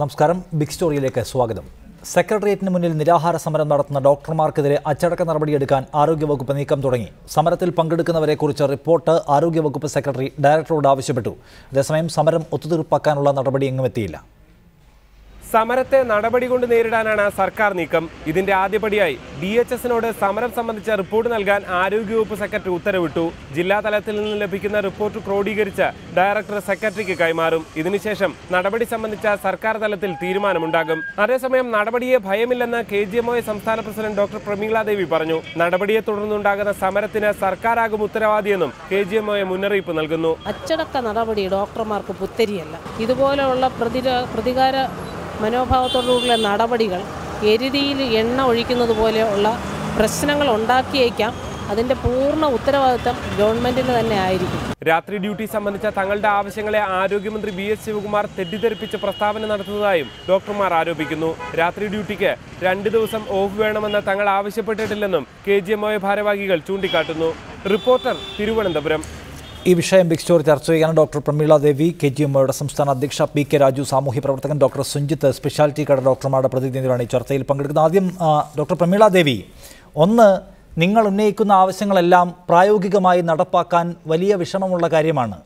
നമസ്കാരം. ബിഗ് സ്റ്റോറിയിലേക്ക് സ്വാഗതം. സെക്രട്ടേറിയറ്റിന് മുന്നിൽ നിരാഹാര സമരം നടത്തുന്ന ഡോക്ടർമാർക്കെതിരെ അച്ചടക്ക നടപടിയെടുക്കാൻ ആരോഗ്യവകുപ്പ് നീക്കം തുടങ്ങി. സമരത്തിൽ പങ്കെടുക്കുന്നവരെക്കുറിച്ച് റിപ്പോർട്ട് ആരോഗ്യവകുപ്പ് സെക്രട്ടറി ഡയറക്ടറോട് ആവശ്യപ്പെട്ടു. അതേസമയം സമരം ഒത്തുതീർപ്പാക്കാനുള്ള നടപടി എങ്ങുമെത്തിയില്ല. സമരത്തെ നടപടി കൊണ്ട് നേരിടാനാണ് സർക്കാർ നീക്കം. ഇതിന്റെ ആദ്യപടിയായി DHSനോട് സമരം സംബന്ധിച്ച റിപ്പോർട്ട് നൽകാൻ ആരോഗ്യവകുപ്പ് സെക്രട്ടറി ഉത്തരവിട്ടു. ജില്ലാ തലത്തിൽ നിന്ന് ലഭിക്കുന്ന റിപ്പോർട്ട് ക്രോഡീകരിച്ച് ഡയറക്ടർ സെക്രട്ടറിക്ക് കൈമാറും. ഇതിനുശേഷം നടപടി സംബന്ധിച്ച സർക്കാർ തലത്തിൽ തീരുമാനമുണ്ടാകും. അതേസമയം നടപടിയെ ഭയമില്ലെന്ന് KGMOA സംസ്ഥാന പ്രസിഡന്റ് ഡോക്ടർ പ്രമീള ദേവി പറഞ്ഞു. നടപടിയെ തുടർന്നുണ്ടാകുന്ന സമരത്തിന് സർക്കാരാകും ഉത്തരവാദിയെന്നും KGMOA മുന്നറിയിപ്പ് നൽകുന്നു. അച്ചടക്ക നടപടി ഡോക്ടർമാർക്ക് പുത്തരിയല്ല. ഇതുപോലെയുള്ള പ്രതികാര മനോഭാവത്തോടുള്ള നടപടികൾ എരുതിയിൽ എണ്ണ ഒഴിക്കുന്നത് പോലെയുള്ള പ്രശ്നങ്ങൾ ഉണ്ടാക്കിയേക്കാം. അതിന്റെ പൂർണ്ണ ഉത്തരവാദിത്തം ഗവൺമെന്റിന് തന്നെ ആയിരിക്കും. രാത്രി ഡ്യൂട്ടി സംബന്ധിച്ച തങ്ങളുടെ ആവശ്യങ്ങളെ ആരോഗ്യമന്ത്രി BS ശിവകുമാർ തെറ്റിദ്ധരിപ്പിച്ച് പ്രസ്താവന നടത്തുന്നതായും ഡോക്ടർമാർ ആരോപിക്കുന്നു. രാത്രി ഡ്യൂട്ടിക്ക് 2 ദിവസം ഓഫ് വേണമെന്ന് തങ്ങൾ ആവശ്യപ്പെട്ടിട്ടില്ലെന്നും KGMOA ഭാരവാഹികൾ ചൂണ്ടിക്കാട്ടുന്നു. റിപ്പോർട്ടർ, തിരുവനന്തപുരം. ഈ വിഷയം ബിഗ് സ്റ്റോറി ചർച്ച ചെയ്യാൻ ഡോക്ടർ പ്രമീള ദേവി, KGMOയുടെ സംസ്ഥാന അധ്യക്ഷ PK രാജു, സാമൂഹ്യ പ്രവർത്തകൻ ഡോക്ടർ സുഞ്ജിത്ത്, സ്പെഷ്യാലിറ്റി കട ഡോക്ടർമാരുടെ പ്രതിനിധികളാണ് ഈ ചർച്ചയിൽ പങ്കെടുക്കുന്നത്. ആദ്യം ഡോക്ടർ പ്രമീള ദേവി, ഒന്ന്, നിങ്ങൾ ഉന്നയിക്കുന്ന ആവശ്യങ്ങളെല്ലാം പ്രായോഗികമായി നടപ്പാക്കാൻ വലിയ വിഷമമുള്ള കാര്യമാണ്.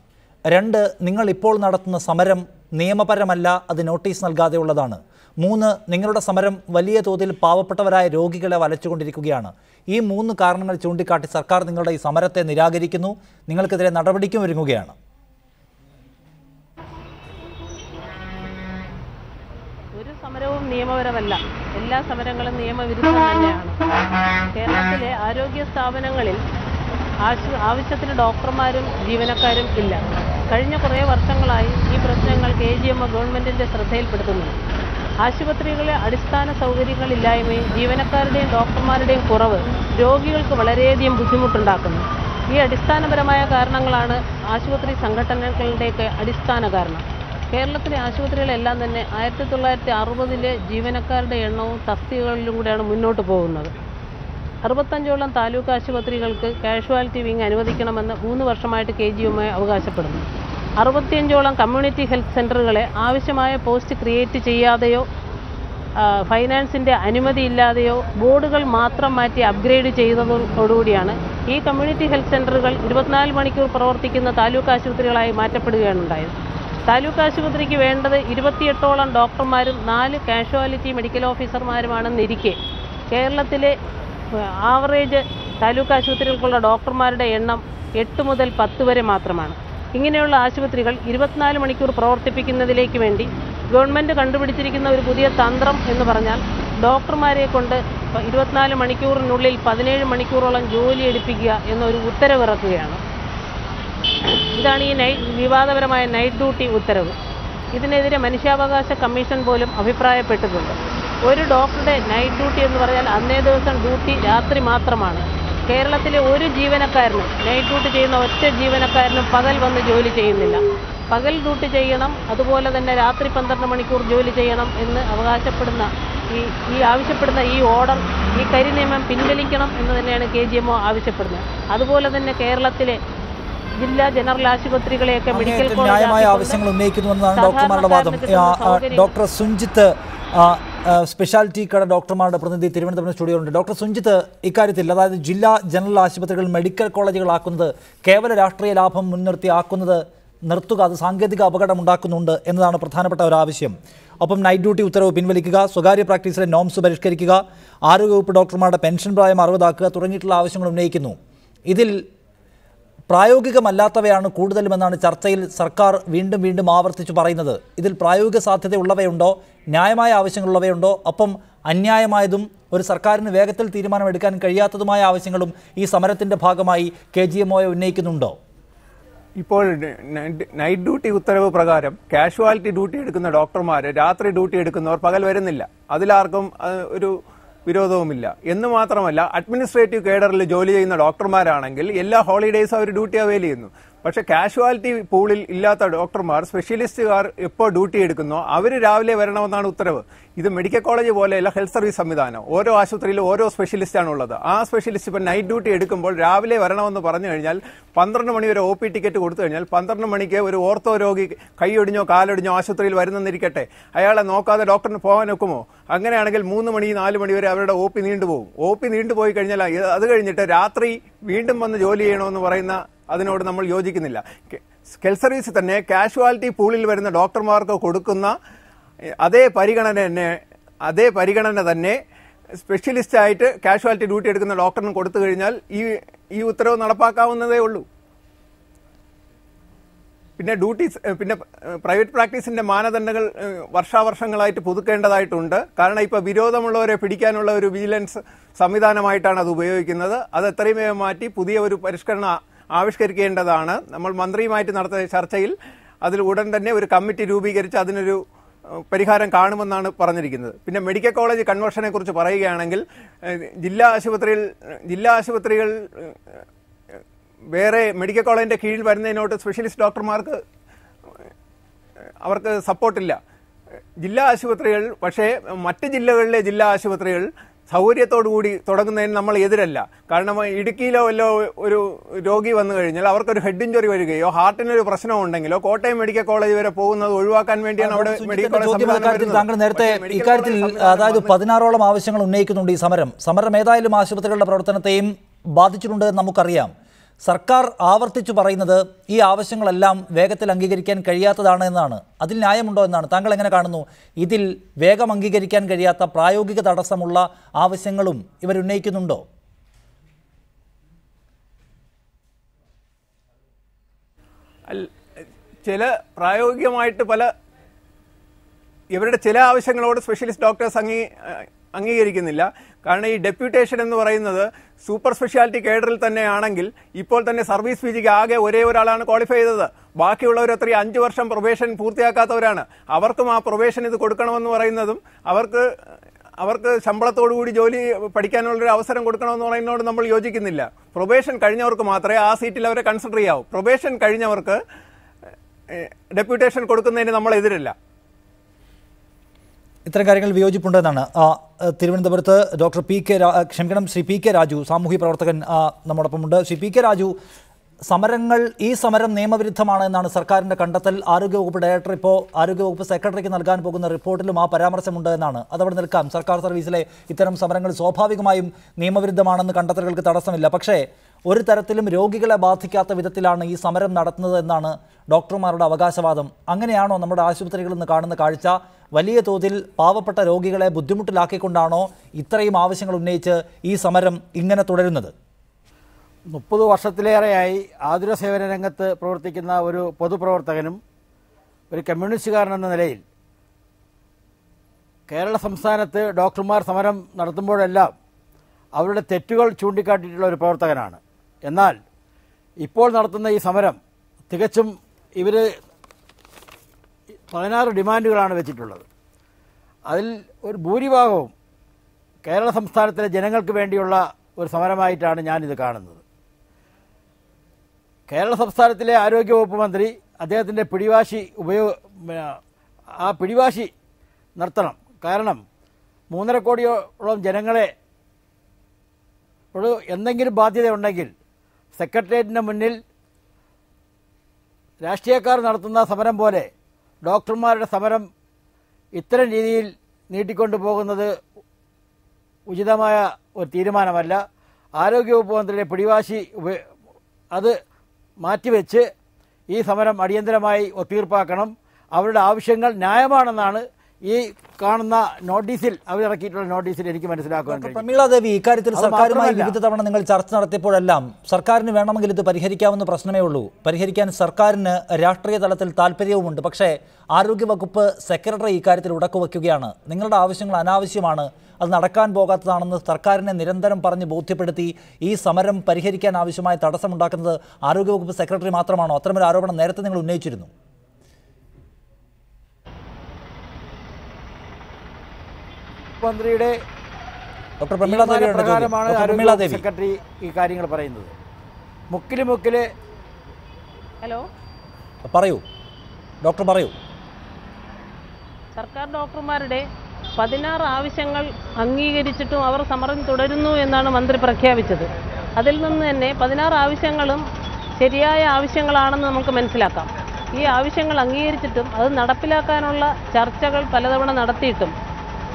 2, നിങ്ങൾ ഇപ്പോൾ നടത്തുന്ന സമരം നിയമപരമല്ല, അത് നോട്ടീസ് നൽകാതെയുള്ളതാണ്. 3, നിങ്ങളുടെ സമരം വലിയ തോതിൽ പാവപ്പെട്ടവരായ രോഗികളെ വലച്ചുകൊണ്ടിരിക്കുകയാണ്. ഈ 3 കാരണങ്ങൾ ചൂണ്ടിക്കാട്ടി സർക്കാർ നിങ്ങളുടെ ഈ സമരത്തെ നിരാകരിക്കുന്നു, നിങ്ങൾക്കെതിരെ നടപടിക്കും ഒരുങ്ങുകയാണ്. ഒരു സമരവും നിയമപരമല്ല. എല്ലാ സമരങ്ങളും നിയമവിരുദ്ധം തന്നെയാണ്. കേരളത്തിലെ ആരോഗ്യ സ്ഥാപനങ്ങളിൽ ആവശ്യത്തിന് ഡോക്ടർമാരും ജീവനക്കാരും ഇല്ല. കഴിഞ്ഞ കുറേ വർഷങ്ങളായി ഈ പ്രശ്നങ്ങൾ KGMO ഗവൺമെന്റിന്റെ ശ്രദ്ധയിൽപ്പെടുത്തുന്നുണ്ട്. ആശുപത്രികളിലെ അടിസ്ഥാന സൗകര്യങ്ങളില്ലായ്മയും ജീവനക്കാരുടെയും ഡോക്ടർമാരുടെയും കുറവ് രോഗികൾക്ക് വളരെയധികം ബുദ്ധിമുട്ടുണ്ടാക്കുന്നു. ഈ അടിസ്ഥാനപരമായ കാരണങ്ങളാണ് ആശുപത്രി സംഘടനകളുടെയൊക്കെ അടിസ്ഥാന കാരണം. കേരളത്തിലെ ആശുപത്രികളെല്ലാം തന്നെ 1960 ജീവനക്കാരുടെ എണ്ണവും തസ്തികകളിലും കൂടെയാണ് മുന്നോട്ട് പോകുന്നത്. 65ഓളം താലൂക്ക് ആശുപത്രികൾക്ക് കാഷ്വാലിറ്റി വിങ് അനുവദിക്കണമെന്ന് 3 വർഷമായിട്ട് KGMO അവകാശപ്പെടുന്നു. 65ഓളം കമ്മ്യൂണിറ്റി ഹെൽത്ത് സെൻ്ററുകളെ ആവശ്യമായ പോസ്റ്റ് ക്രിയേറ്റ് ചെയ്യാതെയോ ഫൈനാൻസിൻ്റെ അനുമതിയില്ലാതെയോ ബോർഡുകൾ മാത്രം മാറ്റി അപ്ഗ്രേഡ് ചെയ്തതോടുകൂടിയാണ് ഈ കമ്മ്യൂണിറ്റി ഹെൽത്ത് സെൻ്ററുകൾ 24 മണിക്കൂർ പ്രവർത്തിക്കുന്ന താലൂക്ക് ആശുപത്രികളായി മാറ്റപ്പെടുകയാണ് ഉണ്ടായത്. താലൂക്ക് ആശുപത്രിക്ക് വേണ്ടത് 28ഓളം ഡോക്ടർമാരും 4 കാഷ്വാലിറ്റി മെഡിക്കൽ ഓഫീസർമാരുമാണെന്നിരിക്കെ കേരളത്തിലെ ആവറേജ് താലൂക്ക് ആശുപത്രികൾക്കുള്ള ഡോക്ടർമാരുടെ എണ്ണം 8 മുതൽ 10 വരെ മാത്രമാണ്. ഇങ്ങനെയുള്ള ആശുപത്രികൾ 24 മണിക്കൂർ പ്രവർത്തിപ്പിക്കുന്നതിലേക്ക് വേണ്ടി ഗവൺമെൻറ് കണ്ടുപിടിച്ചിരിക്കുന്ന ഒരു പുതിയ തന്ത്രം എന്ന് പറഞ്ഞാൽ ഡോക്ടർമാരെ കൊണ്ട് 24 മണിക്കൂറിനുള്ളിൽ 17 മണിക്കൂറോളം ജോലി എടുപ്പിക്കുക എന്നൊരു ഉത്തരവിറക്കുകയാണ്. ഇതാണ് ഈ വിവാദപരമായ നൈറ്റ് ഡ്യൂട്ടി ഉത്തരവ്. ഇതിനെതിരെ മനുഷ്യാവകാശ കമ്മീഷൻ പോലും അഭിപ്രായപ്പെട്ടിട്ടുണ്ട്. ഒരു ഡോക്ടറുടെ നൈറ്റ് ഡ്യൂട്ടി എന്ന് പറഞ്ഞാൽ അന്നേ ദിവസം ഡ്യൂട്ടി രാത്രി മാത്രമാണ്. കേരളത്തിലെ ഒരു ജീവനക്കാരനും നൈറ്റ് ഡ്യൂട്ടി ചെയ്യുന്ന ഒറ്റ ജീവനക്കാരനും പകൽ വന്ന് ജോലി ചെയ്യുന്നില്ല. പകൽ ഡ്യൂട്ടി ചെയ്യണം, അതുപോലെ തന്നെ രാത്രി 12 മണിക്കൂർ ജോലി ചെയ്യണം എന്ന് അവകാശപ്പെടുന്ന ആവശ്യപ്പെടുന്ന ഈ ഓർഡർ, ഈ കരിനിയമം പിൻവലിക്കണം എന്ന് തന്നെയാണ് KGMO ആവശ്യപ്പെടുന്നത്. അതുപോലെ തന്നെ കേരളത്തിലെ ജില്ലാ ജനറൽ ആശുപത്രികളെയൊക്കെ മെഡിക്കൽ ന്യായമായ ആവശ്യങ്ങൾ ഉന്നയിക്കുന്നുവെന്നാണ് ഡോക്ടർമാരുടെ വാദം. ഡോക്ടർ സുഞ്ജിത്ത്, സ്പെഷ്യാലിറ്റി കട ഡോക്ടർമാരുടെ പ്രതിനിധി, തിരുവനന്തപുരം സ്റ്റുഡിയോയുണ്ട്. ഡോക്ടർ സുഞ്ജിത്ത്, ഇക്കാര്യത്തിൽ, അതായത് ജില്ലാ ജനറൽ ആശുപത്രികൾ മെഡിക്കൽ കോളേജുകളാക്കുന്നത് കേവല രാഷ്ട്രീയ ലാഭം മുൻനിർത്തി ആക്കുന്നത് നിർത്തുക, അത് സാങ്കേതിക അപകടം ഉണ്ടാക്കുന്നുണ്ട് എന്നതാണ് പ്രധാനപ്പെട്ട ഒരു ആവശ്യം. ഒപ്പം നൈറ്റ് ഡ്യൂട്ടി ഉത്തരവ് പിൻവലിക്കുക, സ്വകാര്യ പ്രാക്ടീസിലെ നോംസ് പരിഷ്കരിക്കുക, ആരോഗ്യവകുപ്പ് ഡോക്ടർമാരുടെ പെൻഷൻ പ്രായം 60 ആക്കുക തുടങ്ങിയിട്ടുള്ള ആവശ്യങ്ങൾ ഉന്നയിക്കുന്നു. ഇതിൽ പ്രായോഗികമല്ലാത്തവയാണ് കൂടുതലുമെന്നാണ് ചർച്ചയിൽ സർക്കാർ വീണ്ടും വീണ്ടും ആവർത്തിച്ചു പറയുന്നത്. ഇതിൽ പ്രായോഗിക സാധ്യതയുള്ളവയുണ്ടോ, ന്യായമായ ആവശ്യങ്ങളുള്ളവയുണ്ടോ, ഒപ്പം അന്യായമായതും ഒരു സർക്കാരിന് വേഗത്തിൽ തീരുമാനമെടുക്കാൻ കഴിയാത്തതുമായ ആവശ്യങ്ങളും ഈ സമരത്തിൻ്റെ ഭാഗമായി KGMO ഉന്നയിക്കുന്നുണ്ടോ? ഇപ്പോൾ നൈറ്റ് ഡ്യൂട്ടി ഉത്തരവ് പ്രകാരം കാഷ്വാലിറ്റി ഡ്യൂട്ടി എടുക്കുന്ന ഡോക്ടർമാർ രാത്രി ഡ്യൂട്ടി എടുക്കുന്നവർ പകൽ വരുന്നില്ല. അതിലാർക്കും ഒരു വിരോധവുമില്ല. എന്ന് മാത്രമല്ല, അഡ്മിനിസ്ട്രേറ്റീവ് കേഡറിൽ ജോലി ചെയ്യുന്ന ഡോക്ടർമാരാണെങ്കിൽ എല്ലാ ഹോളിഡേയ്സും അവർ ഡ്യൂട്ടി അവൈൽ ചെയ്യുന്നു. പക്ഷെ കാഷ്വാലിറ്റി പൂളിൽ ഇല്ലാത്ത ഡോക്ടർമാർ, സ്പെഷ്യലിസ്റ്റുകാർ എപ്പോൾ ഡ്യൂട്ടി എടുക്കുന്നോ അവർ രാവിലെ വരണമെന്നാണ് ഉത്തരവ്. ഇത് മെഡിക്കൽ കോളേജ് പോലെയല്ല ഹെൽത്ത് സർവീസ് സംവിധാനം. ഓരോ ആശുപത്രിയിലും ഓരോ സ്പെഷ്യലിസ്റ്റാണ് ഉള്ളത്. ആ സ്പെഷ്യലിസ്റ്റ് ഇപ്പം നൈറ്റ് ഡ്യൂട്ടി എടുക്കുമ്പോൾ രാവിലെ വരണമെന്ന് പറഞ്ഞു കഴിഞ്ഞാൽ 12 മണി വരെ OP ടിക്കറ്റ് കൊടുത്തു കഴിഞ്ഞാൽ 12 മണിക്ക് ഒരു ഓർത്തോ രോഗി കൈയൊടിഞ്ഞോ കാലൊടിഞ്ഞോ ആശുപത്രിയിൽ വരുന്നെന്നിരിക്കട്ടെ, അയാളെ നോക്കാതെ ഡോക്ടറിന് പോകാൻ ഒക്കുമോ? അങ്ങനെയാണെങ്കിൽ 3 മണി 4 മണി വരെ അവരുടെ OP നീണ്ടുപോകും. OP നീണ്ടുപോയി കഴിഞ്ഞാൽ അത് കഴിഞ്ഞിട്ട് രാത്രി വീണ്ടും വന്ന് ജോലി ചെയ്യണമെന്ന് പറയുന്ന അതിനോട് നമ്മൾ യോജിക്കുന്നില്ല. ഹെൽത്ത് സർവീസ് തന്നെ കാഷ്വാലിറ്റി പൂളിൽ വരുന്ന ഡോക്ടർമാർക്ക് കൊടുക്കുന്ന അതേ പരിഗണന തന്നെ സ്പെഷ്യലിസ്റ്റ് ആയിട്ട് കാഷ്വാലിറ്റി ഡ്യൂട്ടി എടുക്കുന്ന ഡോക്ടറിന് കൊടുത്തു കഴിഞ്ഞാൽ ഈ ഉത്തരവ് നടപ്പാക്കാവുന്നതേ ഉള്ളൂ. പിന്നെ പ്രൈവറ്റ് പ്രാക്ടീസിന്റെ മാനദണ്ഡങ്ങൾ വർഷാവർഷങ്ങളായിട്ട് പുതുക്കേണ്ടതായിട്ടുണ്ട്. കാരണം ഇപ്പോൾ വിരോധമുള്ളവരെ പിടിക്കാനുള്ള ഒരു വിജിലൻസ് സംവിധാനമായിട്ടാണ് അത് ഉപയോഗിക്കുന്നത്. അത് എത്രയും വേഗം മാറ്റി പുതിയ ഒരു പരിഷ്കരണം ആവിഷ്കരിക്കേണ്ടതാണ്. നമ്മൾ മന്ത്രിയുമായിട്ട് നടത്തിയ ചർച്ചയിൽ അതിൽ ഉടൻ തന്നെ ഒരു കമ്മിറ്റി രൂപീകരിച്ച് അതിനൊരു പരിഹാരം കാണുമെന്നാണ് പറഞ്ഞിരിക്കുന്നത്. പിന്നെ മെഡിക്കൽ കോളേജ് കൺവേർഷനെ കുറിച്ച് പറയുകയാണെങ്കിൽ ജില്ലാ ആശുപത്രികൾ വേറെ മെഡിക്കൽ കോളേജിന്റെ കീഴിൽ വരുന്നതിനോട്ട് സ്പെഷ്യലിസ്റ്റ് ഡോക്ടർമാർക്ക് അവർക്ക് സപ്പോർട്ടില്ല. ജില്ലാ ആശുപത്രികൾ പക്ഷേ മറ്റ് ജില്ലകളിലെ ജില്ലാ ആശുപത്രികൾ സൗകര്യത്തോടുകൂടി തുടങ്ങുന്നതിന് നമ്മൾ എതിരല്ല. കാരണം ഇടുക്കിയിലോ വല്ലോ ഒരു രോഗി വന്നു കഴിഞ്ഞാൽ അവർക്കൊരു ഹെഡ് ഇഞ്ചുറി വരികയോ ഹാർട്ടിനൊരു പ്രശ്നം ഉണ്ടെങ്കിലോ കോട്ടയം മെഡിക്കൽ കോളേജ് വരെ പോകുന്നത് ഒഴിവാക്കാൻ വേണ്ടിയാണ് അവിടെ മെഡിക്കൽ കോളേജ്. താങ്കൾ നേരത്തെ ഇക്കാര്യത്തിൽ അതായത് 16ഓളം ആവശ്യങ്ങൾ ഉന്നയിക്കുന്നുണ്ട് ഈ സമരം ഏതായാലും ആശുപത്രികളുടെ പ്രവർത്തനത്തെയും ബാധിച്ചിട്ടുണ്ട് എന്ന് നമുക്കറിയാം. സർക്കാർ ആവർത്തിച്ചു പറയുന്നത് ഈ ആവശ്യങ്ങളെല്ലാം വേഗത്തിൽ അംഗീകരിക്കാൻ കഴിയാത്തതാണ് എന്നാണ്. അതിൽ ന്യായമുണ്ടോ എന്നാണ് താങ്കൾ എങ്ങനെ കാണുന്നു? ഇതിൽ വേഗം അംഗീകരിക്കാൻ കഴിയാത്ത പ്രായോഗിക തടസ്സമുള്ള ആവശ്യങ്ങളും ഇവരുന്നയിക്കുന്നുണ്ടോ? പ്രായോഗികമായിട്ട് ഇവരുടെ ചില ആവശ്യങ്ങളോട് സ്പെഷ്യലിസ്റ്റ് ഡോക്ടേഴ്സ് അംഗീകരിക്കുന്നില്ല. കാരണം ഈ ഡെപ്യൂട്ടേഷൻ എന്ന് പറയുന്നത് സൂപ്പർ സ്പെഷ്യാലിറ്റി കേഡറിൽ തന്നെയാണെങ്കിൽ ഇപ്പോൾ തന്നെ സർവീസ് PGക്ക് ആകെ ഒരേ ഒരാളാണ് ക്വാളിഫൈ ചെയ്തത്. ബാക്കിയുള്ളവർ 5 വർഷം പ്രൊബേഷൻ പൂർത്തിയാക്കാത്തവരാണ്. അവർക്കും ആ പ്രൊബേഷൻ ഇത് കൊടുക്കണമെന്ന് പറയുന്നതും അവർക്ക് ശമ്പളത്തോടുകൂടി ജോലി പഠിക്കാനുള്ളൊരു അവസരം കൊടുക്കണമെന്ന് പറയുന്നതോട് നമ്മൾ യോജിക്കുന്നില്ല. പ്രൊബേഷൻ കഴിഞ്ഞവർക്ക് മാത്രമേ ആ സീറ്റിൽ അവരെ കൺസിഡർ ചെയ്യാവൂ. പ്രൊബേഷൻ കഴിഞ്ഞവർക്ക് ഡെപ്യൂട്ടേഷൻ കൊടുക്കുന്നതിന് നമ്മൾ എതിരല്ല. ഇത്തരം കാര്യങ്ങൾ വിയോജിപ്പുണ്ടെന്നാണ്. തിരുവനന്തപുരത്ത് ശ്രീ പി കെ രാജു സാമൂഹ്യ പ്രവർത്തകൻ നമ്മോടൊപ്പമുണ്ട്. ശ്രീ പി കെ രാജു, ഈ സമരം നിയമവിരുദ്ധമാണ് എന്നാണ് സർക്കാരിൻ്റെ കണ്ടെത്തൽ. ആരോഗ്യവകുപ്പ് ഡയറക്ടർ ഇപ്പോൾ ആരോഗ്യവകുപ്പ് സെക്രട്ടറിക്ക് നൽകാൻ പോകുന്ന റിപ്പോർട്ടിലും ആ പരാമർശമുണ്ട് എന്നാണ്. അതവിടെ നിൽക്കാം. സർക്കാർ സർവീസിലെ ഇത്തരം സമരങ്ങൾ സ്വാഭാവികമായും നിയമവിരുദ്ധമാണെന്ന് കണ്ടെത്തലുകൾക്ക് തടസ്സമില്ല. പക്ഷേ ഒരു തരത്തിലും രോഗികളെ ബാധിക്കാത്ത വിധത്തിലാണ് ഈ സമരം നടത്തുന്നത് എന്നാണ് ഡോക്ടർമാരുടെ അവകാശവാദം. അങ്ങനെയാണോ നമ്മുടെ ആശുപത്രികളിൽ നിന്ന് കാണുന്ന കാഴ്ച? വലിയ തോതിൽ പാവപ്പെട്ട രോഗികളെ ബുദ്ധിമുട്ടിലാക്കിക്കൊണ്ടാണോ ഇത്രയും ആവശ്യങ്ങൾ ഉന്നയിച്ച് ഈ സമരം ഇങ്ങനെ തുടരുന്നത്? 30 വർഷത്തിലേറെയായി ആതുര സേവന രംഗത്ത് പ്രവർത്തിക്കുന്ന ഒരു പൊതുപ്രവർത്തകനും ഒരു കമ്മ്യൂണിസ്റ്റുകാരനെന്ന നിലയിൽ കേരള സംസ്ഥാനത്ത് ഡോക്ടർമാർ സമരം നടത്തുമ്പോഴെല്ലാം അവരുടെ തെറ്റുകൾ ചൂണ്ടിക്കാട്ടിയിട്ടുള്ള ഒരു പ്രവർത്തകനാണ്. എന്നാൽ ഇപ്പോൾ നടത്തുന്ന ഈ സമരം തികച്ചും ഇവർ 16 ഡിമാൻഡുകളാണ് വെച്ചിട്ടുള്ളത്. അതിൽ ഒരു ഭൂരിഭാഗവും കേരള സംസ്ഥാനത്തിലെ ജനങ്ങൾക്ക് വേണ്ടിയുള്ള ഒരു സമരമായിട്ടാണ് ഞാനിത് കാണുന്നത്. കേരള സംസ്ഥാനത്തിലെ ആരോഗ്യവകുപ്പ് മന്ത്രി അദ്ദേഹത്തിൻ്റെ പിടിവാശി നിർത്തണം. കാരണം 3.5 കോടിയോളം ജനങ്ങളെ എന്തെങ്കിലും ബാധ്യതയുണ്ടെങ്കിൽ സെക്രട്ടേറിയറ്റിന് മുന്നിൽ രാഷ്ട്രീയക്കാർ നടത്തുന്ന സമരം പോലെ ഡോക്ടർമാരുടെ സമരം ഇത്തരം രീതിയിൽ നീട്ടിക്കൊണ്ടു പോകുന്നത് ഉചിതമായ ഒരു തീരുമാനമല്ല. ആരോഗ്യവകുപ്പ് മന്ത്രിയുടെ പിടിവാശി അത് മാറ്റിവെച്ച് ഈ സമരം അടിയന്തരമായി ഒത്തീർപ്പാക്കണം. അവരുടെ ആവശ്യങ്ങൾ ന്യായമാണെന്നാണ് ഈ കാണുന്ന നോട്ടീസിൽ അവരിറക്കിയിട്ടുള്ള നോട്ടീസിൽ എനിക്ക് മനസ്സിലാക്കാൻ കഴിയും. പ്രമീള ദേവി, ഇക്കാര്യത്തിൽ സർക്കാരുമായി വിവിധ തവണ നിങ്ങൾ ചർച്ച നടത്തിയപ്പോഴെല്ലാം സർക്കാരിന് വേണമെങ്കിൽ ഇത് പരിഹരിക്കാവുന്ന പ്രശ്നമേ ഉള്ളൂ. പരിഹരിക്കാൻ സർക്കാരിന് രാഷ്ട്രീയ തലത്തിൽ താല്പര്യവുമുണ്ട്. പക്ഷേ ആരോഗ്യവകുപ്പ് സെക്രട്ടറി ഇക്കാര്യത്തിൽ ഉടക്കുവയ്ക്കുകയാണ്. നിങ്ങളുടെ ആവശ്യങ്ങൾ അനാവശ്യമാണ്, അത് നടക്കാൻ പോകാത്തതാണെന്ന് സർക്കാരിനെ നിരന്തരം പറഞ്ഞ് ബോധ്യപ്പെടുത്തി ഈ സമരം പരിഹരിക്കാൻ ആവശ്യമായ തടസ്സമുണ്ടാക്കുന്നത് ആരോഗ്യവകുപ്പ് സെക്രട്ടറി മാത്രമാണോ? അത്തരമൊരു ആരോപണം നേരത്തെ നിങ്ങൾ ഉന്നയിച്ചിരുന്നു. മന്ത്രിയുടെ ഡോക്ടർ പ്രമീള പ്രകാരമാണ് ആരോഗ്യ സെക്രട്ടറി ഈ കാര്യങ്ങൾ പറയുന്നത്. മുക്കില് ഹലോ, പറയൂ ഡോക്ടർ, പറയൂ. സർക്കാർ ഡോക്ടർമാരുടെ 16 ആവശ്യങ്ങൾ അംഗീകരിച്ചിട്ടും അവർ സമരം തുടരുന്നു എന്നാണ് മന്ത്രി പ്രഖ്യാപിച്ചത്. അതിൽ നിന്ന് തന്നെ 16 ആവശ്യങ്ങളും ശരിയായ ആവശ്യങ്ങളാണെന്ന് നമുക്ക് മനസ്സിലാക്കാം. ഈ ആവശ്യങ്ങൾ അംഗീകരിച്ചിട്ടും അത് നടപ്പിലാക്കാനുള്ള ചർച്ചകൾ പലതവണ നടത്തിയിട്ടും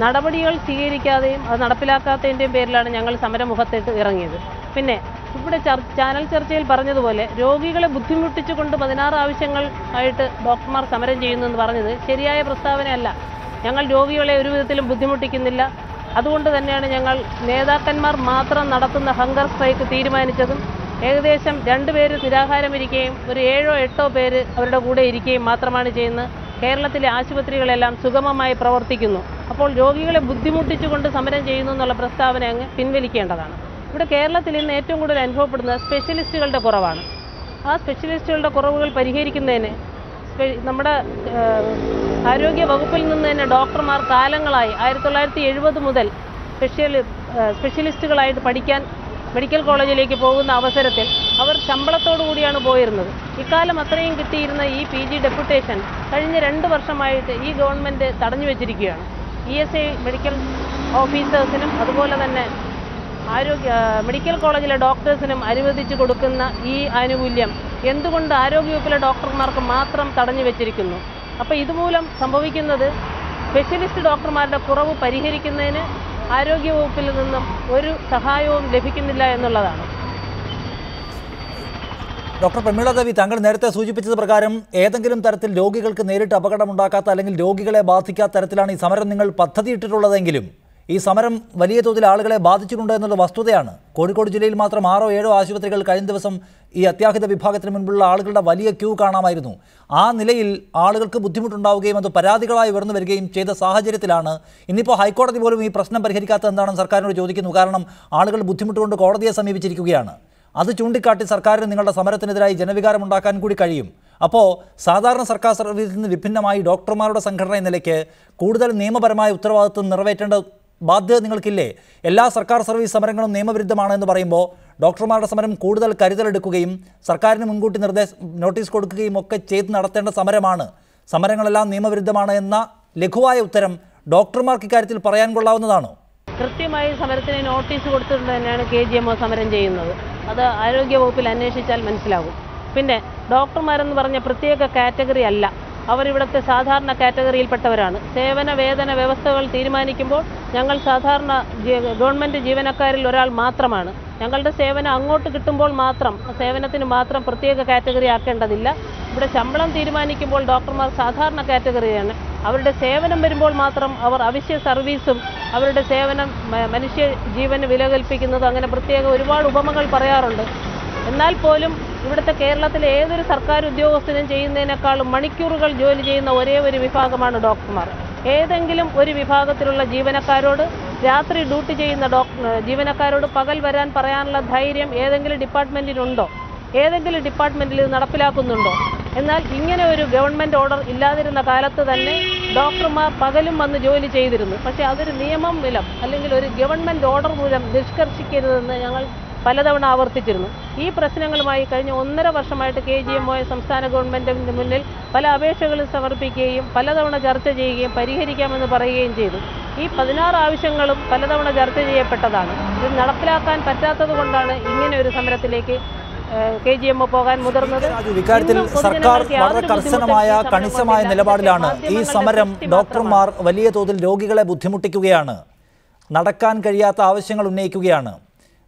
നടപടികൾ സ്വീകരിക്കാതെയും അത് നടപ്പിലാക്കാത്തതിൻ്റെയും പേരിലാണ് ഞങ്ങൾ സമരമുഖത്തേക്ക് ഇറങ്ങിയത്. പിന്നെ ഇവിടെ ചാനൽ ചർച്ചയിൽ പറഞ്ഞതുപോലെ രോഗികളെ ബുദ്ധിമുട്ടിച്ചുകൊണ്ട് 16 ആവശ്യങ്ങൾ ആയിട്ട് ഡോക്ടർമാർ സമരം ചെയ്യുന്നു എന്ന് പറഞ്ഞത് ശരിയായ പ്രസ്താവനയല്ല. ഞങ്ങൾ രോഗികളെ ഒരു വിധത്തിലും ബുദ്ധിമുട്ടിക്കുന്നില്ല. അതുകൊണ്ട് തന്നെയാണ് ഞങ്ങൾ നേതാക്കന്മാർ മാത്രം നടത്തുന്ന ഹങ്കർ സ്ട്രൈക്ക് തീരുമാനിച്ചതും. ഏകദേശം 2 പേര് നിരാഹാരമിരിക്കുകയും ഒരു 7 or 8 പേര് അവരുടെ കൂടെ ഇരിക്കുകയും മാത്രമാണ് ചെയ്യുന്നത്. കേരളത്തിലെ ആശുപത്രികളെല്ലാം സുഗമമായി പ്രവർത്തിക്കുന്നു. അപ്പോൾ രോഗികളെ ബുദ്ധിമുട്ടിച്ചുകൊണ്ട് സമരം ചെയ്യുന്നു എന്നുള്ള പ്രസ്താവന അങ്ങ് പിൻവലിക്കേണ്ടതാണ്. ഇവിടെ കേരളത്തിൽ ഇന്ന് ഏറ്റവും കൂടുതൽ അനുഭവപ്പെടുന്നത് സ്പെഷ്യലിസ്റ്റുകളുടെ കുറവാണ്. ആ സ്പെഷ്യലിസ്റ്റുകളുടെ കുറവുകൾ പരിഹരിക്കുന്നതിന് നമ്മുടെ ആരോഗ്യ വകുപ്പിൽ നിന്ന് തന്നെ ഡോക്ടർമാർ കാലങ്ങളായി 1970 മുതൽ സ്പെഷ്യലിസ്റ്റുകളായിട്ട് പഠിക്കാൻ മെഡിക്കൽ കോളേജിലേക്ക് പോകുന്ന അവസരത്തിൽ അവർ ശമ്പളത്തോടു കൂടിയാണ് പോയിരുന്നത്. ഇക്കാലം അത്രയും കിട്ടിയിരുന്ന ഈ PG ഡെപ്യൂട്ടേഷൻ കഴിഞ്ഞ 2 വർഷമായിട്ട് ഈ ഗവൺമെൻറ് തടഞ്ഞു വെച്ചിരിക്കുകയാണ്. ESI മെഡിക്കൽ ഓഫീസേഴ്സിനും അതുപോലെ തന്നെ മെഡിക്കൽ കോളേജിലെ ഡോക്ടേഴ്സിനും അനുവദിച്ചു കൊടുക്കുന്ന ഈ ആനുകൂല്യം എന്തുകൊണ്ട് ആരോഗ്യവകുപ്പിലെ ഡോക്ടർമാർക്ക് മാത്രം തടഞ്ഞു വെച്ചിരിക്കുന്നു? അപ്പോൾ ഇതുമൂലം സംഭവിക്കുന്നത് സ്പെഷ്യലിസ്റ്റ് ഡോക്ടർമാരുടെ കുറവ് പരിഹരിക്കുന്നതിന് ആരോഗ്യവകുപ്പിൽ നിന്നും ഒരു സഹായവും ലഭിക്കുന്നില്ല എന്നുള്ളതാണ്. ഡോക്ടർ പ്രമീള ദേവി, താങ്കൾ നേരത്തെ സൂചിപ്പിച്ചത് പ്രകാരം ഏതെങ്കിലും തരത്തിൽ രോഗികൾക്ക് നേരിട്ട് അപകടമുണ്ടാക്കാത്ത അല്ലെങ്കിൽ രോഗികളെ ബാധിക്കാത്ത തരത്തിലാണ് ഈ സമരം നിങ്ങൾ പദ്ധതിയിട്ടിട്ടുള്ളതെങ്കിലും ഈ സമരം വലിയ തോതിൽ ആളുകളെ ബാധിച്ചിട്ടുണ്ട് എന്നുള്ള വസ്തുതയാണ്. കോഴിക്കോട് ജില്ലയിൽ മാത്രം 6 or 7 ആശുപത്രികൾ കഴിഞ്ഞ ദിവസം ഈ അത്യാഹിത വിഭാഗത്തിന് മുൻപുള്ള ആളുകളുടെ വലിയ ക്യൂ കാണാമായിരുന്നു. ആ നിലയിൽ ആളുകൾക്ക് ബുദ്ധിമുട്ടുണ്ടാവുകയും അത് പരാതികളായി ഉയർന്നു വരികയും ചെയ്ത സാഹചര്യത്തിലാണ് ഇന്നിപ്പോൾ ഹൈക്കോടതി പോലും ഈ പ്രശ്നം പരിഹരിക്കാത്തത് എന്താണെന്ന് സർക്കാരിനോട് ചോദിക്കുന്നു. കാരണം ആളുകൾ ബുദ്ധിമുട്ടുകൊണ്ട് കോടതിയെ സമീപിച്ചിരിക്കുകയാണ്. അത് ചൂണ്ടിക്കാട്ടി സർക്കാരിന് നിങ്ങളുടെ സമരത്തിനെതിരായി ജനവികാരം ഉണ്ടാക്കാൻ കൂടി കഴിയും. അപ്പോൾ സാധാരണ സർക്കാർ സർവീസിൽ നിന്ന് വിഭിന്നമായി ഡോക്ടർമാരുടെ സംഘടന എന്ന നിലയ്ക്ക് കൂടുതൽ നിയമപരമായ ഉത്തരവാദിത്വം നിറവേറ്റേണ്ട ബാധ്യത നിങ്ങൾക്കില്ലേ? എല്ലാ സർക്കാർ സർവീസ് സമരങ്ങളും നിയമവിരുദ്ധമാണ് എന്ന് പറയുമ്പോൾ ഡോക്ടർമാരുടെ സമരം കൂടുതൽ കരുതലെടുക്കുകയും സർക്കാരിന് മുൻകൂട്ടി നോട്ടീസ് കൊടുക്കുകയും ഒക്കെ ചെയ്ത് നടത്തേണ്ട സമരമാണ്. സമരങ്ങളെല്ലാം നിയമവിരുദ്ധമാണ് എന്ന ലഘുവായ ഉത്തരം ഡോക്ടർമാർക്ക് ഇക്കാര്യത്തിൽ പറയാൻ കൊള്ളാവുന്നതാണോ? കൃത്യമായി സമരത്തിന് നോട്ടീസ് കൊടുത്തുകൊണ്ട് തന്നെയാണ് KGMO സമരം ചെയ്യുന്നത്. അത് ആരോഗ്യവകുപ്പിൽ അന്വേഷിച്ചാൽ മനസ്സിലാകും. പിന്നെ ഡോക്ടർമാരെന്ന് പറഞ്ഞ പ്രത്യേക കാറ്റഗറി അല്ല, അവരിവിടുത്തെ സാധാരണ കാറ്റഗറിയിൽപ്പെട്ടവരാണ്. സേവന വേതന വ്യവസ്ഥകൾ തീരുമാനിക്കുമ്പോൾ ഞങ്ങൾ സാധാരണ ഗവൺമെൻറ് ജീവനക്കാരിൽ ഒരാൾ മാത്രമാണ്. ഞങ്ങളുടെ സേവനം അങ്ങോട്ട് കിട്ടുമ്പോൾ മാത്രം സേവനത്തിന് മാത്രം പ്രത്യേക കാറ്റഗറി ആക്കേണ്ടതില്ല. ഇവിടെ ശമ്പളം തീരുമാനിക്കുമ്പോൾ ഡോക്ടർമാർ സാധാരണ കാറ്റഗറിയാണ്. അവരുടെ സേവനം വരുമ്പോൾ മാത്രം അവർ അവശ്യ സർവീസും അവരുടെ സേവനം മനുഷ്യ ജീവന് വില കൽപ്പിക്കുന്നതും അങ്ങനെ പ്രത്യേക ഒരുപാട് ഉപമകൾ പറയാറുണ്ട്. എന്നാൽ പോലും ഇവിടുത്തെ കേരളത്തിലെ ഏതൊരു സർക്കാർ ഉദ്യോഗസ്ഥനും ചെയ്യുന്നതിനേക്കാളും മണിക്കൂറുകൾ ജോലി ചെയ്യുന്ന ഒരേ ഒരു വിഭാഗമാണ് ഡോക്ടർമാർ. ഏതെങ്കിലും ഒരു വിഭാഗത്തിലുള്ള ജീവനക്കാരോട് രാത്രി ഡ്യൂട്ടി ചെയ്യുന്ന ജീവനക്കാരോട് പകൽ വരാൻ പറയാനുള്ള ധൈര്യം ഏതെങ്കിലും ഡിപ്പാർട്ട്മെൻറ്റിനുണ്ടോ? ഏതെങ്കിലും ഡിപ്പാർട്ട്മെൻറ്റിൽ ഇത് നടപ്പിലാക്കുന്നുണ്ടോ? എന്നാൽ ഇങ്ങനെ ഒരു ഗവൺമെൻറ് ഓർഡർ ഇല്ലാതിരുന്ന കാലത്ത് തന്നെ ഡോക്ടർമാർ പകലും വന്ന് ജോലി ചെയ്തിരുന്നു. പക്ഷേ അതൊരു നിയമം മൂലം അല്ലെങ്കിൽ ഒരു ഗവൺമെൻറ് ഓർഡർ മൂലം നിഷ്കർഷിക്കരുതെന്ന് ഞങ്ങൾ പലതവണ ആവർത്തിച്ചിരുന്നു. ഈ പ്രശ്നങ്ങളുമായി കഴിഞ്ഞ 1.5 വർഷമായിട്ട് KGMO സംസ്ഥാന ഗവൺമെൻറ്റിൻ്റെ മുന്നിൽ പല അപേക്ഷകളും സമർപ്പിക്കുകയും പലതവണ ചർച്ച ചെയ്യുകയും പരിഹരിക്കാമെന്ന് പറയുകയും ചെയ്തു. ഈ 16 ആവശ്യങ്ങളും പലതവണ ചർച്ച ചെയ്യപ്പെട്ടതാണ്. ഇത് നടപ്പിലാക്കാൻ പറ്റാത്തത് കൊണ്ടാണ് ഇങ്ങനെ ഒരു സമരത്തിലേക്ക് KGMO പോകാൻ മുതിർന്നത്. ഇക്കാര്യത്തിൽ സർക്കാർ വളരെ കണിശമായ നിലപാടിലാണ്. ഈ സമരം ഡോക്ടർമാർ വലിയ തോതിൽ രോഗികളെ ബുദ്ധിമുട്ടിക്കുകയാണ്, നടക്കാൻ കഴിയാത്ത ആവശ്യങ്ങൾ ഉന്നയിക്കുകയാണ്,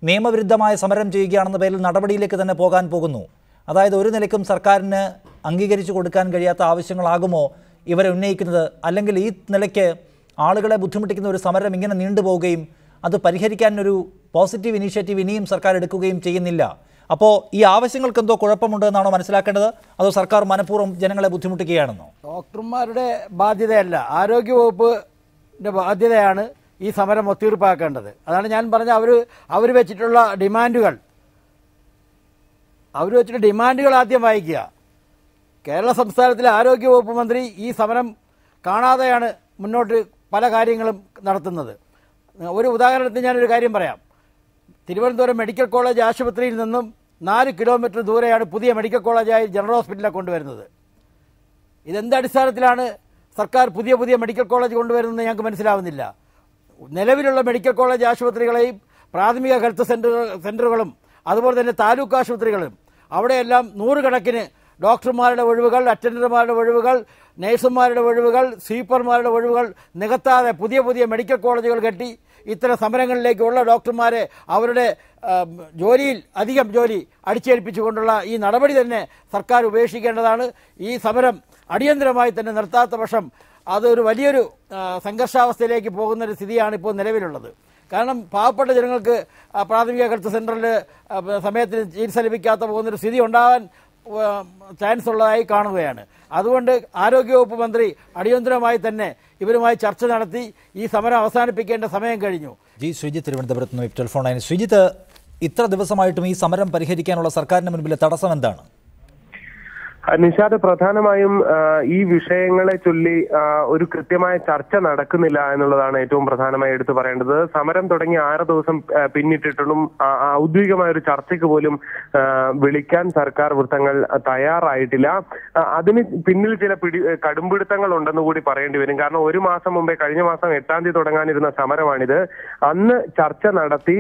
നിയമവിരുദ്ധമായ സമരം ചെയ്യുകയാണെന്ന പേരിൽ നടപടിയിലേക്ക് തന്നെ പോകാൻ പോകുന്നു. അതായത് ഒരു നിലയ്ക്കും സർക്കാരിന് അംഗീകരിച്ചു കൊടുക്കാൻ കഴിയാത്ത ആവശ്യങ്ങളാകുമോ ഇവരെ ഉന്നയിക്കുന്നത്? അല്ലെങ്കിൽ ഈ നിലയ്ക്ക് ആളുകളെ ബുദ്ധിമുട്ടിക്കുന്ന ഒരു സമരം ഇങ്ങനെ നീണ്ടുപോവുകയും അത് പരിഹരിക്കാൻ ഒരു പോസിറ്റീവ് ഇനീഷ്യേറ്റീവ് ഇനിയും സർക്കാർ എടുക്കുകയും ചെയ്യുന്നില്ല? അപ്പോൾ ഈ ആവശ്യങ്ങൾക്ക് എന്തോ കുഴപ്പമുണ്ട് എന്നാണോ മനസ്സിലാക്കേണ്ടത്? അതോ സർക്കാർ മനഃപൂർവ്വം ജനങ്ങളെ ബുദ്ധിമുട്ടിക്കുകയാണെന്നോ? ഡോക്ടർമാരുടെ ബാധ്യതയല്ല, ആരോഗ്യവകുപ്പിൻ്റെ ബാധ്യതയാണ് ഈ സമരം ഒത്തീർപ്പാക്കേണ്ടത്. അതാണ് ഞാൻ പറഞ്ഞ അവർ വെച്ചിട്ടുള്ള ഡിമാൻഡുകൾ ആദ്യം വായിക്കുക. കേരള സംസ്ഥാനത്തിലെ ആരോഗ്യവകുപ്പ് മന്ത്രി ഈ സമരം കാണാതെയാണ് മുന്നോട്ട് പല കാര്യങ്ങളും നടത്തുന്നത്. ഒരു ഉദാഹരണത്തിന് ഞാനൊരു കാര്യം പറയാം. തിരുവനന്തപുരം മെഡിക്കൽ കോളേജ് ആശുപത്രിയിൽ നിന്നും 4 കിലോമീറ്റർ ദൂരെയാണ് പുതിയ മെഡിക്കൽ കോളേജായി ജനറൽ ഹോസ്പിറ്റലിനെ കൊണ്ടുവരുന്നത്. ഇതെന്ത് അടിസ്ഥാനത്തിലാണ് സർക്കാർ പുതിയ പുതിയ മെഡിക്കൽ കോളേജ് കൊണ്ടുവരുന്നത് ഞങ്ങൾക്ക് മനസ്സിലാവുന്നില്ല. നിലവിലുള്ള മെഡിക്കൽ കോളേജ് ആശുപത്രികളെയും പ്രാഥമിക ഹെൽത്ത് സെന്ററുകളും അതുപോലെ തന്നെ താലൂക്ക് ആശുപത്രികളും അവിടെയെല്ലാം നൂറുകണക്കിന് ഡോക്ടർമാരുടെ ഒഴിവുകൾ, അറ്റൻഡർമാരുടെ ഒഴിവുകൾ, നഴ്സുമാരുടെ ഒഴിവുകൾ, സ്വീപ്പർമാരുടെ ഒഴിവുകൾ നികത്താതെ പുതിയ പുതിയ മെഡിക്കൽ കോളേജുകൾ കെട്ടി ഇത്തരം സമരങ്ങളിലേക്കുള്ള ഡോക്ടർമാരെ അവരുടെ ജോലിയിൽ അധികം ജോലി അടിച്ചേൽപ്പിച്ചുകൊണ്ടുള്ള ഈ നടപടി തന്നെ സർക്കാർ ഉപേക്ഷിക്കേണ്ടതാണ്. ഈ സമരം അടിയന്തരമായി തന്നെ നിർത്താത്ത പക്ഷം അതൊരു വലിയൊരു സംഘർഷാവസ്ഥയിലേക്ക് പോകുന്നൊരു സ്ഥിതിയാണ് ഇപ്പോൾ നിലവിലുള്ളത്. കാരണം പാവപ്പെട്ട ജനങ്ങൾക്ക് പ്രാഥമിക ഹെൽത്ത് സെന്ററിൽ സമയത്തിന് ചികിത്സ ലഭിക്കാത്ത പോകുന്നൊരു സ്ഥിതി ഉണ്ടാകാൻ ചാൻസ് ഉള്ളതായി കാണുകയാണ്. അതുകൊണ്ട് ആരോഗ്യവകുപ്പ് മന്ത്രി അടിയന്തരമായി തന്നെ ഇവരുമായി ചർച്ച നടത്തി ഈ സമരം അവസാനിപ്പിക്കേണ്ട സമയം കഴിഞ്ഞു. ശ്രീജിത്ത് തിരുവനന്തപുരത്ത് നിന്ന് ടെലിഫോൺ ലൈൻ. ശ്രീജിത്ത്, ഇത്ര ദിവസമായിട്ടും ഈ സമരം പരിഹരിക്കാനുള്ള സർക്കാരിന് മുൻപിലെ തടസ്സം എന്താണ്? നിഷാദ്, പ്രധാനമായും ഈ വിഷയങ്ങളെ ചൊല്ലി ഒരു കൃത്യമായ ചർച്ച നടക്കുന്നില്ല എന്നുള്ളതാണ് ഏറ്റവും പ്രധാനമായി എടുത്തു പറയേണ്ടത്. സമരം തുടങ്ങി 6 ദിവസം പിന്നിട്ടിട്ടും ഔദ്യോഗികമായ ഒരു ചർച്ചയ്ക്ക് പോലും വിളിക്കാൻ സർക്കാർ വൃത്തങ്ങൾ തയ്യാറായിട്ടില്ല. അതിന് പിന്നിൽ ചില കടുംപിടുത്തങ്ങൾ ഉണ്ടെന്ന് കൂടി പറയേണ്ടി വരും. കാരണം ഒരു മാസം മുമ്പേ, കഴിഞ്ഞ മാസം 8-ാം തീയതി തുടങ്ങാനിരുന്ന സമരമാണിത്. അന്ന് ചർച്ച നടത്തി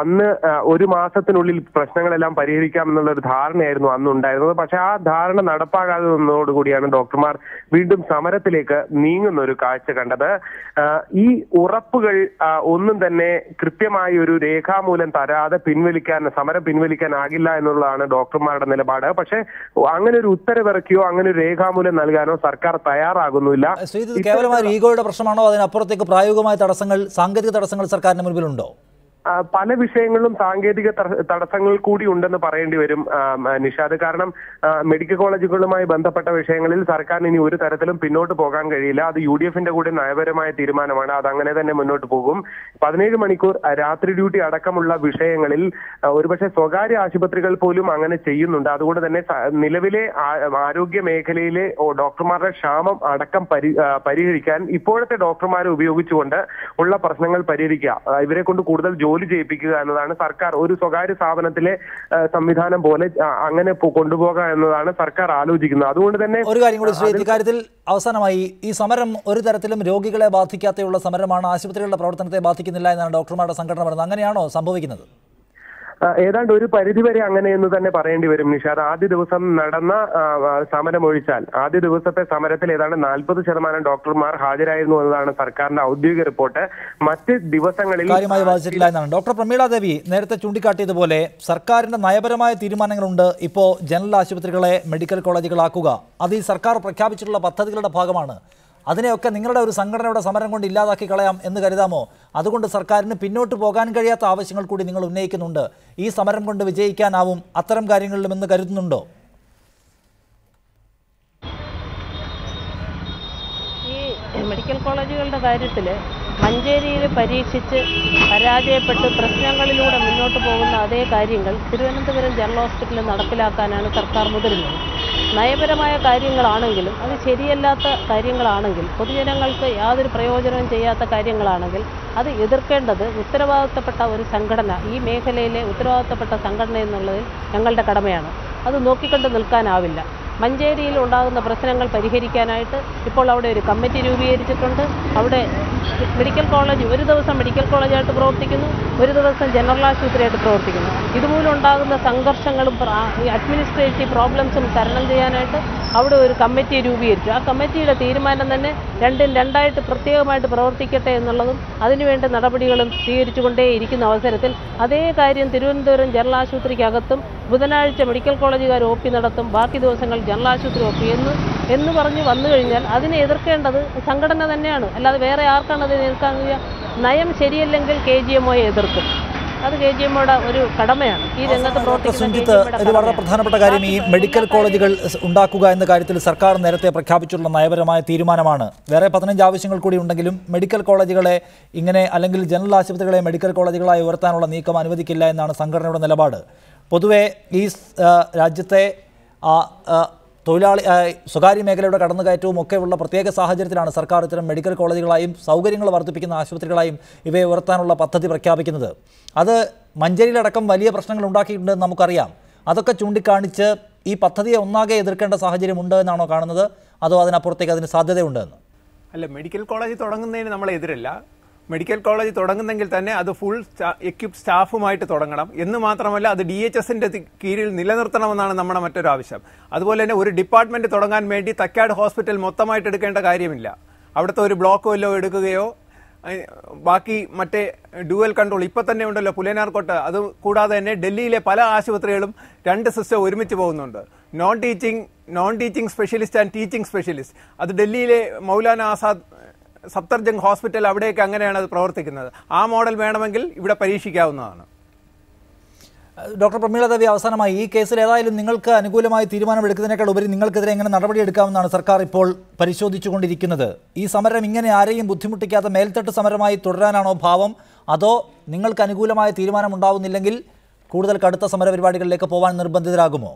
അന്ന് ഒരു മാസത്തിനുള്ളിൽ പ്രശ്നങ്ങളെല്ലാം പരിഹരിക്കാം എന്നുള്ളൊരു ധാരണയായിരുന്നു അന്നുണ്ടായിരുന്നത്. പക്ഷെ ആ ധാരണ നടപ്പാകാതെ വന്നതോടുകൂടിയാണ് ഡോക്ടർമാർ വീണ്ടും സമരത്തിലേക്ക് നീങ്ങുന്ന ഒരു കാഴ്ച കണ്ടത്. ഈ ഉറപ്പുകൾ ഒന്നും തന്നെ കൃത്യമായി ഒരു രേഖാമൂലം തരാതെ സമരം പിൻവലിക്കാനാകില്ല എന്നുള്ളതാണ് ഡോക്ടർമാരുടെ നിലപാട്. പക്ഷെ അങ്ങനെ ഒരു ഉത്തരവിറക്കിയോ അങ്ങനെ ഒരു രേഖാമൂലം നൽകാനോ സർക്കാർ തയ്യാറാകുന്നില്ല. കേവലമായ ഈഗോയുടെ പ്രശ്നമാണോ? അതിനപ്പുറത്തേക്ക് പ്രായോഗികമായ തടസ്സങ്ങൾ, സാങ്കേതിക തടസ്സങ്ങൾ സർക്കാരിന് മുൻപിലുണ്ടോ? പല വിഷയങ്ങളിലും സാങ്കേതിക തടസ്സങ്ങൾ കൂടി ഉണ്ടെന്ന് പറയേണ്ടി വരും നിഷാദ്. കാരണം മെഡിക്കൽ കോളേജുകളുമായി ബന്ധപ്പെട്ട വിഷയങ്ങളിൽ സർക്കാരിന് ഇനി ഒരു തരത്തിലും പിന്നോട്ട് പോകാൻ കഴിയില്ല. അത് UDF-ന്റെ കൂടെ നയപരമായ തീരുമാനമാണ്. അത് അങ്ങനെ തന്നെ മുന്നോട്ട് പോകും. 17 മണിക്കൂർ രാത്രി ഡ്യൂട്ടി അടക്കമുള്ള വിഷയങ്ങളിൽ ഒരുപക്ഷെ സ്വകാര്യ ആശുപത്രികൾ പോലും അങ്ങനെ ചെയ്യുന്നുണ്ട്. അതുകൊണ്ട് തന്നെ നിലവിലെ ആരോഗ്യ മേഖലയിലെ ഡോക്ടർമാരുടെ ക്ഷാമം അടക്കം പരിഹരിക്കാൻ ഇപ്പോഴത്തെ ഡോക്ടർമാരെ ഉപയോഗിച്ചുകൊണ്ട് ഉള്ള പ്രശ്നങ്ങൾ പരിഹരിക്കുക, ഇവരെ കൊണ്ട് കൂടുതൽ ജോലി ചെയ്യിപ്പിക്കുക എന്നതാണ് സർക്കാർ ഒരു സ്വകാര്യ സ്ഥാപനത്തിലെ സംവിധാനം പോലെ അങ്ങനെ കൊണ്ടുപോകുക എന്നതാണ് സർക്കാർ ആലോചിക്കുന്നത്. അതുകൊണ്ട് തന്നെ ഒരു കാര്യം കൂടി ശ്രീ, ഇക്കാര്യത്തിൽ അവസാനമായി, ഈ സമരം ഒരു തരത്തിലും രോഗികളെ ബാധിക്കാതെയുള്ള സമരമാണ്, ആശുപത്രികളുടെ പ്രവർത്തനത്തെ ബാധിക്കുന്നില്ല എന്നാണ് ഡോക്ടർമാരുടെ സംഘടന പറയുന്നത്. അങ്ങനെയാണോ സംഭവിക്കുന്നത്? ഏതാണ്ട് ഒരു പരിധിവരെ അങ്ങനെയെന്ന് തന്നെ പറയേണ്ടി വരും നിഷാദ്. ആദ്യ ദിവസം നടന്ന സമരം ഒഴിച്ചാൽ ആദ്യ ദിവസത്തെ സമരത്തിൽ ഏതാണ്ട് 40% ഡോക്ടർമാർ ഹാജരായിരുന്നു എന്നതാണ് സർക്കാരിന്റെ ഔദ്യോഗിക റിപ്പോർട്ട്. മറ്റ് ദിവസങ്ങളിൽ കാര്യമായി ബാധിച്ചിട്ടില്ല എന്നാണ് ഡോക്ടർ പ്രമീള ദേവി നേരത്തെ ചൂണ്ടിക്കാട്ടിയതുപോലെ. സർക്കാരിന്റെ നയപരമായ തീരുമാനങ്ങളുണ്ട്. ഇപ്പോൾ ജനറൽ ആശുപത്രികളെ മെഡിക്കൽ കോളേജുകളാക്കുക, അത് ഈ സർക്കാർ പ്രഖ്യാപിച്ചിട്ടുള്ള പദ്ധതികളുടെ ഭാഗമാണ്. അതിനെയൊക്കെ നിങ്ങളുടെ ഒരു സംഘടനയുടെ സമരം കൊണ്ട് ഇല്ലാതാക്കി കളയാം എന്ന് കരുതാമോ? അതുകൊണ്ട് സർക്കാരിന് പിന്നോട്ട് പോകാൻ കഴിയാത്ത ആവശ്യങ്ങൾ കൂടി നിങ്ങൾ ഉന്നയിക്കുന്നുണ്ട്. ഈ സമരം കൊണ്ട് വിജയിക്കാനാവും അത്തരം കാര്യങ്ങളിലും എന്ന് കരുതുന്നുണ്ടോ? ഈ മെഡിക്കൽ കോളേജുകളുടെ കാര്യത്തിൽ മഞ്ചേരിയിൽ പരീക്ഷിച്ച് പരാജയപ്പെട്ട് പ്രശ്നങ്ങളിലൂടെ മുന്നോട്ട് പോകുന്ന അതേ കാര്യങ്ങൾ തിരുവനന്തപുരം ജനറൽ ഹോസ്പിറ്റലിൽ നടപ്പിലാക്കാനാണ് സർക്കാർ മുതിരുന്നത്. നയപരമായ കാര്യങ്ങളാണെങ്കിലും അത് ശരിയല്ലാത്ത കാര്യങ്ങളാണെങ്കിൽ, പൊതുജനങ്ങൾക്ക് യാതൊരു പ്രയോജനവും ചെയ്യാത്ത കാര്യങ്ങളാണെങ്കിൽ അത് എതിർക്കേണ്ടത് ഉത്തരവാദിത്തപ്പെട്ട ഒരു സംഘടന, ഈ മേഖലയിലെ ഉത്തരവാദിത്തപ്പെട്ട സംഘടന എന്നുള്ളതിൽ ഞങ്ങളുടെ കടമയാണ്. അത് നോക്കിക്കണ്ട് നിൽക്കാനാവില്ല. മഞ്ചേരിയിൽ ഉണ്ടാകുന്ന പ്രശ്നങ്ങൾ പരിഹരിക്കാനായിട്ട് ഇപ്പോൾ അവിടെ ഒരു കമ്മിറ്റി രൂപീകരിച്ചിട്ടുണ്ട്. അവിടെ മെഡിക്കൽ കോളേജ് ഒരു ദിവസം മെഡിക്കൽ കോളേജായിട്ട് പ്രവർത്തിക്കുന്നു, ഒരു ദിവസം ജനറൽ ആശുപത്രിയായിട്ട് പ്രവർത്തിക്കുന്നു. ഇതുമൂലം ഉണ്ടാകുന്ന സംഘർഷങ്ങളും അഡ്മിനിസ്ട്രേറ്റീവ് പ്രോബ്ലംസും തരണം ചെയ്യാനായിട്ട് അവിടെ ഒരു കമ്മിറ്റി രൂപീകരിച്ചു. ആ കമ്മിറ്റിയുടെ തീരുമാനം തന്നെ രണ്ടും രണ്ടായിട്ട് പ്രത്യേകമായിട്ട് പ്രവർത്തിക്കട്ടെ എന്നുള്ളതും അതിനുവേണ്ട നടപടികളും സ്വീകരിച്ചുകൊണ്ടേയിരിക്കുന്ന അവസരത്തിൽ അതേ കാര്യം തിരുവനന്തപുരം ജനറൽ ആശുപത്രിക്കകത്തും ബുധനാഴ്ച മെഡിക്കൽ കോളേജുകാർ OP നടത്തും, ബാക്കി ദിവസങ്ങൾ ജനറൽ ആശുപത്രി OP എന്ന് പറഞ്ഞ് വന്നു കഴിഞ്ഞാൽ അതിനെ എതിർക്കേണ്ടത് സംഘടന തന്നെയാണ്. അല്ലാതെ വേറെ ആർക്കാണ് അത് എതിർക്കാൻ കഴിയുക? നയം ശരിയല്ലെങ്കിൽ KGMOയെ എതിർക്കും. അത് KGMOയുടെ ഒരു കടമയാണ്. ഈ രംഗത്ത് പ്രവർത്തിക്കുന്ന ഒരു വളരെ പ്രധാനപ്പെട്ട കാര്യം ഈ മെഡിക്കൽ കോളേജുകൾ ഉണ്ടാക്കുക എന്ന കാര്യത്തിൽ സർക്കാർ നേരത്തെ പ്രഖ്യാപിച്ചിട്ടുള്ള നയപരമായ തീരുമാനമാണ്. വേറെ 15 ആവശ്യങ്ങൾ കൂടി ഉണ്ടെങ്കിലും മെഡിക്കൽ കോളേജുകളെ ഇങ്ങനെ, അല്ലെങ്കിൽ ജനറൽ ആശുപത്രികളെ മെഡിക്കൽ കോളേജുകളായി ഉയർത്താനുള്ള നീക്കം അനുവദിക്കില്ല എന്നാണ് സംഘടനയുടെ നിലപാട്. പൊതുവെ ഈ രാജ്യത്തെ സ്വകാര്യ മേഖലയുടെ കടന്നുകയറ്റവും ഒക്കെയുള്ള പ്രത്യേക സാഹചര്യത്തിലാണ് സർക്കാർ ഇത്തരം മെഡിക്കൽ കോളേജുകളായും സൗകര്യങ്ങൾ വർദ്ധിപ്പിക്കുന്ന ആശുപത്രികളായും ഇവയെ ഉയർത്താനുള്ള പദ്ധതി പ്രഖ്യാപിക്കുന്നത്. അത് മഞ്ചേരിയിലടക്കം വലിയ പ്രശ്നങ്ങൾ ഉണ്ടാക്കിയിട്ടുണ്ടെന്ന് നമുക്കറിയാം. അതൊക്കെ ചൂണ്ടിക്കാണിച്ച് ഈ പദ്ധതിയെ ഒന്നാകെ എതിർക്കേണ്ട സാഹചര്യമുണ്ട് എന്നാണോ കാണുന്നത്, അതോ അതിനപ്പുറത്തേക്ക് അതിന് സാധ്യതയുണ്ട് എന്ന്? അല്ല, മെഡിക്കൽ കോളേജ് തുടങ്ങുന്നതിന് നമ്മൾ എതിരല്ല. മെഡിക്കൽ കോളേജ് തുടങ്ങുന്നെങ്കിൽ തന്നെ അത് ഫുൾ എക്യുപ്ഡ് സ്റ്റാഫുമായിട്ട് തുടങ്ങണം എന്ന് മാത്രമല്ല അത് DHSന്റെ കീഴിൽ നിലനിർത്തണമെന്നാണ് നമ്മുടെ മറ്റൊരു ആവശ്യം. അതുപോലെ തന്നെ ഒരു ഡിപ്പാർട്ട്മെന്റ് തുടങ്ങാൻ വേണ്ടി തക്കാട് ഹോസ്പിറ്റൽ മൊത്തമായിട്ട് എടുക്കേണ്ട കാര്യമില്ല. അവിടുത്തെ ഒരു ബ്ലോക്ക് വല്ലോ എടുക്കുകയോ ബാക്കി മറ്റേ ഡ്യുവൽ കൺട്രോൾ ഇപ്പൊ തന്നെ ഉണ്ടല്ലോ പുലയനാർക്കോട്ട്, അത് കൂടാതെ തന്നെ ഡൽഹിയിലെ പല ആശുപത്രികളും 2 സിസ്റ്റം ഒരുമിച്ച് പോകുന്നുണ്ട്. Non teaching specialist and teaching specialist. അത് ഡൽഹിയിലെ മൗലാന ആസാദ് സഫ്തർജംഗ് ഹോസ്പിറ്റൽ അവിടെയൊക്കെ അങ്ങനെയാണ് അത് പ്രവർത്തിക്കുന്നത്. ആ മോഡൽ വേണമെങ്കിൽ ഇവിടെ പരീക്ഷിക്കാവുന്നതാണ്. ഡോക്ടർ പ്രമീള ദേവി, അവസാനമായി ഈ കേസിൽ ഏതായാലും നിങ്ങൾക്ക് അനുകൂലമായി തീരുമാനമെടുക്കുന്നതിനേക്കാൾ ഉപരി നിങ്ങൾക്കെതിരെ എങ്ങനെ നടപടിയെടുക്കാമെന്നാണ് സർക്കാർ ഇപ്പോൾ പരിശോധിച്ചുകൊണ്ടിരിക്കുന്നത്. ഈ സമരം ഇങ്ങനെ ആരെയും ബുദ്ധിമുട്ടിക്കാത്ത മേൽത്തട്ട് സമരമായി തുടരാനാണോ ഭാവം, അതോ നിങ്ങൾക്ക് അനുകൂലമായ തീരുമാനം ഉണ്ടാവുന്നില്ലെങ്കിൽ കൂടുതൽ കടുത്ത സമരപരിപാടികളിലേക്ക് പോകാൻ നിർബന്ധിതരാകുമോ?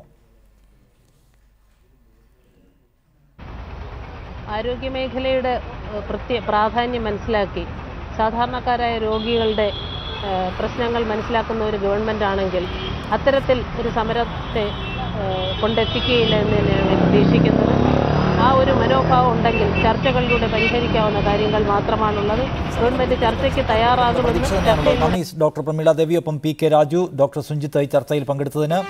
ആരോഗ്യമേഖലയുടെ പ്രാധാന്യം മനസ്സിലാക്കി സാധാരണക്കാരായ രോഗികളുടെ പ്രശ്നങ്ങൾ മനസ്സിലാക്കുന്ന ഒരു ഗവൺമെൻറ് ആണെങ്കിൽ അത്തരത്തിൽ ഒരു സമരത്തെ കൊണ്ടെത്തിക്കുകയില്ല എന്ന് തന്നെയാണ് പ്രതീക്ഷിക്കുന്നത്. ആ ഒരു മനോഭാവം ഉണ്ടെങ്കിൽ ചർച്ചകളിലൂടെ പരിഹരിക്കാവുന്ന കാര്യങ്ങൾ മാത്രമാണുള്ളത്. ഗവൺമെൻറ് ചർച്ചയ്ക്ക് തയ്യാറാകുമെന്ന് ഡോക്ടർ പ്രമീള ദേവി, ഒപ്പം PK രാജു, ഡോക്ടർ സുഞ്ജിത്ത് ഈ ചർച്ചയിൽ പങ്കെടുത്തതിന്.